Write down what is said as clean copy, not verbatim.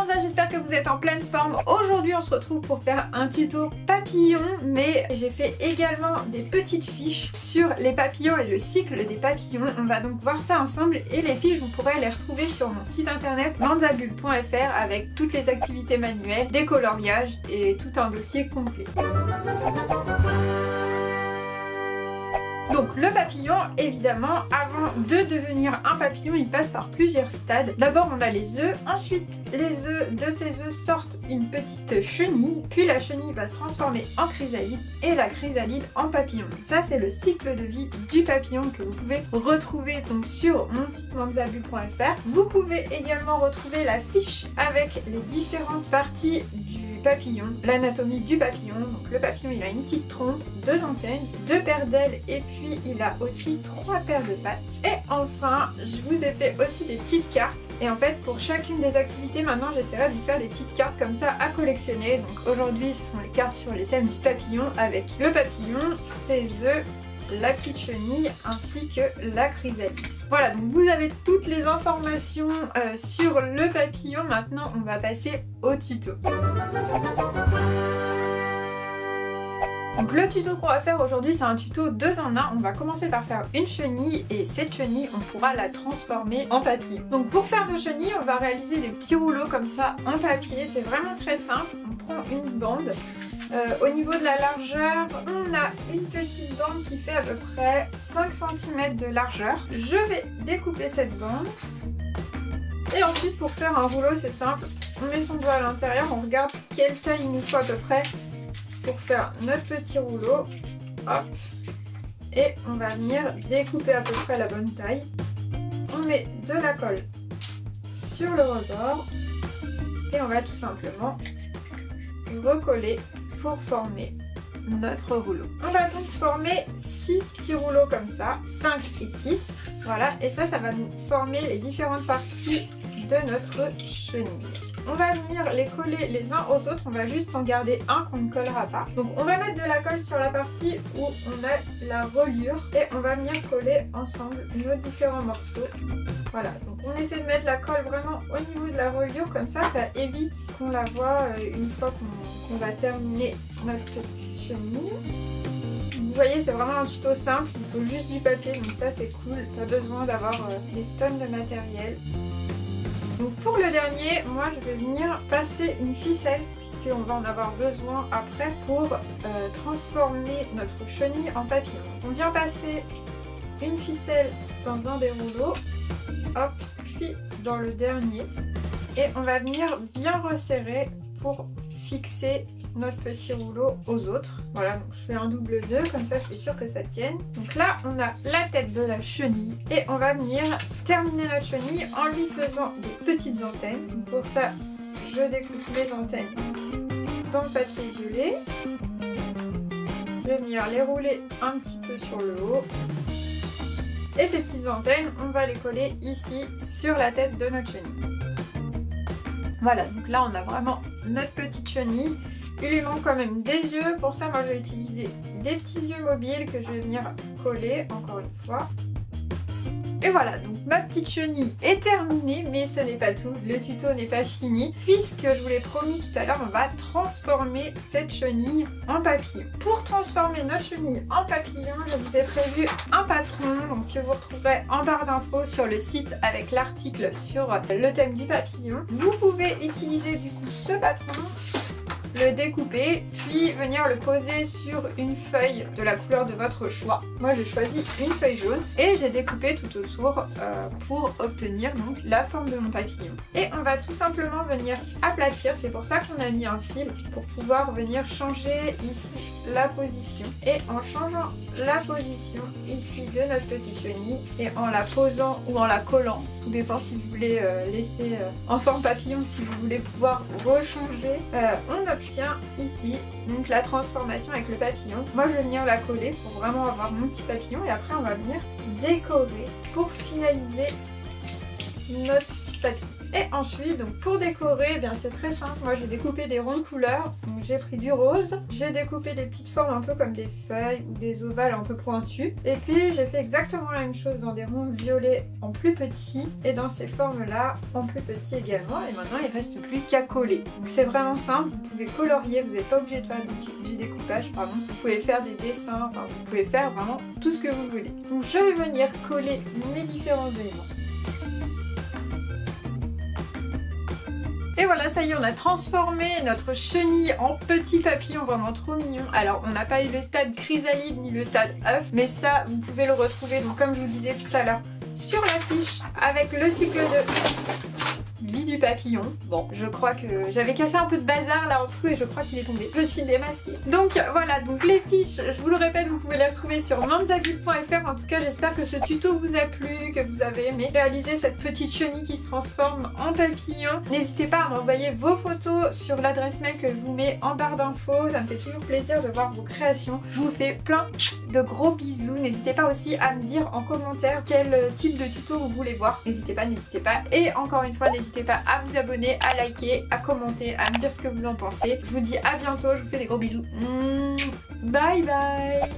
Lorenza, j'espère que vous êtes en pleine forme. Aujourd'hui on se retrouve pour faire un tuto papillon, mais j'ai fait également des petites fiches sur les papillons et le cycle des papillons. On va donc voir ça ensemble et les fiches vous pourrez les retrouver sur mon site internet lorenzabulle.fr avec toutes les activités manuelles, des coloriages et tout un dossier complet. Donc le papillon, évidemment, avant de devenir un papillon, il passe par plusieurs stades. D'abord on a les œufs, ensuite les œufs, de ces œufs sortent une petite chenille, puis la chenille va se transformer en chrysalide et la chrysalide en papillon. Ça c'est le cycle de vie du papillon que vous pouvez retrouver donc sur mon site lorenzabulle.fr. Vous pouvez également retrouver la fiche avec les différentes parties du papillon, l'anatomie du papillon. Donc le papillon il a une petite trompe, 2 antennes, 2 paires d'ailes et puis il a aussi 3 paires de pattes. Et enfin je vous ai fait aussi des petites cartes et en fait pour chacune des activités maintenant j'essaierai de vous faire des petites cartes comme ça à collectionner. Donc aujourd'hui ce sont les cartes sur les thèmes du papillon avec le papillon, ses œufs, la petite chenille ainsi que la chrysalide. Voilà, donc vous avez toutes les informations sur le papillon. Maintenant on va passer au tuto. Donc le tuto qu'on va faire aujourd'hui c'est un tuto 2 en 1. On va commencer par faire une chenille et cette chenille on pourra la transformer en papier. Donc pour faire nos chenilles on va réaliser des petits rouleaux comme ça en papier. C'est vraiment très simple. On prend une bande. Au niveau de la largeur, on a une petite bande qui fait à peu près 5 cm de largeur. Je vais découper cette bande. Et ensuite pour faire un rouleau c'est simple, on met son doigt à l'intérieur, on regarde quelle taille il nous faut à peu près pour faire notre petit rouleau. Hop. Et on va venir découper à peu près la bonne taille. On met de la colle sur le rebord et on va tout simplement recoller pour former notre rouleau. On va donc former 6 petits rouleaux comme ça, 5 et 6, voilà, et ça va nous former les différentes parties de notre chenille. On va venir les coller les uns aux autres, on va juste en garder un qu'on ne collera pas. Donc on va mettre de la colle sur la partie où on a la reliure et on va venir coller ensemble nos différents morceaux. Voilà, donc on essaie de mettre la colle vraiment au niveau de la reliure, comme ça évite qu'on la voit une fois qu'on va terminer notre petite chenille. Vous voyez, c'est vraiment un tuto simple, il faut juste du papier, donc ça c'est cool, pas besoin d'avoir des tonnes de matériel. Donc pour le dernier, moi je vais venir passer une ficelle puisqu'on va en avoir besoin après pour transformer notre chenille en papillon. On vient passer une ficelle dans un des rouleaux, hop, puis dans le dernier et on va venir bien resserrer pour fixer notre petit rouleau aux autres. Voilà, donc je fais un double nœud, comme ça je suis sûre que ça tienne. Donc là on a la tête de la chenille et on va venir terminer notre chenille en lui faisant des petites antennes. Donc pour ça je découpe les antennes dans le papier violet. Je vais venir les rouler un petit peu sur le haut. Et ces petites antennes, on va les coller ici sur la tête de notre chenille. Voilà, donc là on a vraiment notre petite chenille. Il lui manque quand même des yeux. Pour ça, moi je vais utiliser des petits yeux mobiles que je vais venir coller encore une fois. Et voilà, donc ma petite chenille est terminée, mais ce n'est pas tout, le tuto n'est pas fini, puisque je vous l'ai promis tout à l'heure, on va transformer cette chenille en papillon. Pour transformer notre chenille en papillon, je vous ai prévu un patron donc, que vous retrouverez en barre d'infos sur le site avec l'article sur le thème du papillon. Vous pouvez utiliser du coup ce patron, le découper, puis venir le poser sur une feuille de la couleur de votre choix. Moi j'ai choisi une feuille jaune et j'ai découpé tout autour pour obtenir donc la forme de mon papillon. Et on va tout simplement venir aplatir, c'est pour ça qu'on a mis un fil pour pouvoir venir changer ici la position. Et en changeant la position ici de notre petite chenille et en la posant ou en la collant, tout dépend si vous voulez laisser en forme papillon, si vous voulez pouvoir rechanger, on obtient ici donc la transformation avec le papillon. Moi je vais venir la coller pour vraiment avoir mon petit papillon et après on va venir décorer pour finaliser notre papillon. Et ensuite, donc pour décorer, eh bien c'est très simple. Moi j'ai découpé des ronds de couleurs. Donc j'ai pris du rose. J'ai découpé des petites formes un peu comme des feuilles ou des ovales un peu pointus. Et puis j'ai fait exactement la même chose dans des ronds violets en plus petits et dans ces formes là en plus petits également. Et maintenant il reste plus qu'à coller. Donc c'est vraiment simple. Vous pouvez colorier. Vous n'êtes pas obligé de faire du découpage. Pardon. Vous pouvez faire des dessins. Enfin, vous pouvez faire vraiment tout ce que vous voulez. Donc je vais venir coller mes différents éléments. Et voilà, ça y est, on a transformé notre chenille en petit papillon, vraiment trop mignon. Alors, on n'a pas eu le stade chrysalide ni le stade œuf, mais ça, vous pouvez le retrouver, donc comme je vous disais tout à l'heure, sur la fiche, avec le cycle de vie du papillon. Bon, je crois que j'avais caché un peu de bazar là en dessous et je crois qu'il est tombé. Je suis démasquée. Donc voilà, donc les fiches, je vous le répète, vous pouvez les retrouver sur manzaville.fr. En tout cas, j'espère que ce tuto vous a plu, que vous avez aimé réaliser cette petite chenille qui se transforme en papillon. N'hésitez pas à m'envoyer vos photos sur l'adresse mail que je vous mets en barre d'infos. Ça me fait toujours plaisir de voir vos créations. Je vous fais plein de gros bisous. N'hésitez pas aussi à me dire en commentaire quel type de tuto vous voulez voir. N'hésitez pas, n'hésitez pas. Et encore une fois, n'hésitez pas à vous abonner, à liker, à commenter, à me dire ce que vous en pensez. Je vous dis à bientôt, je vous fais des gros bisous. Bye bye.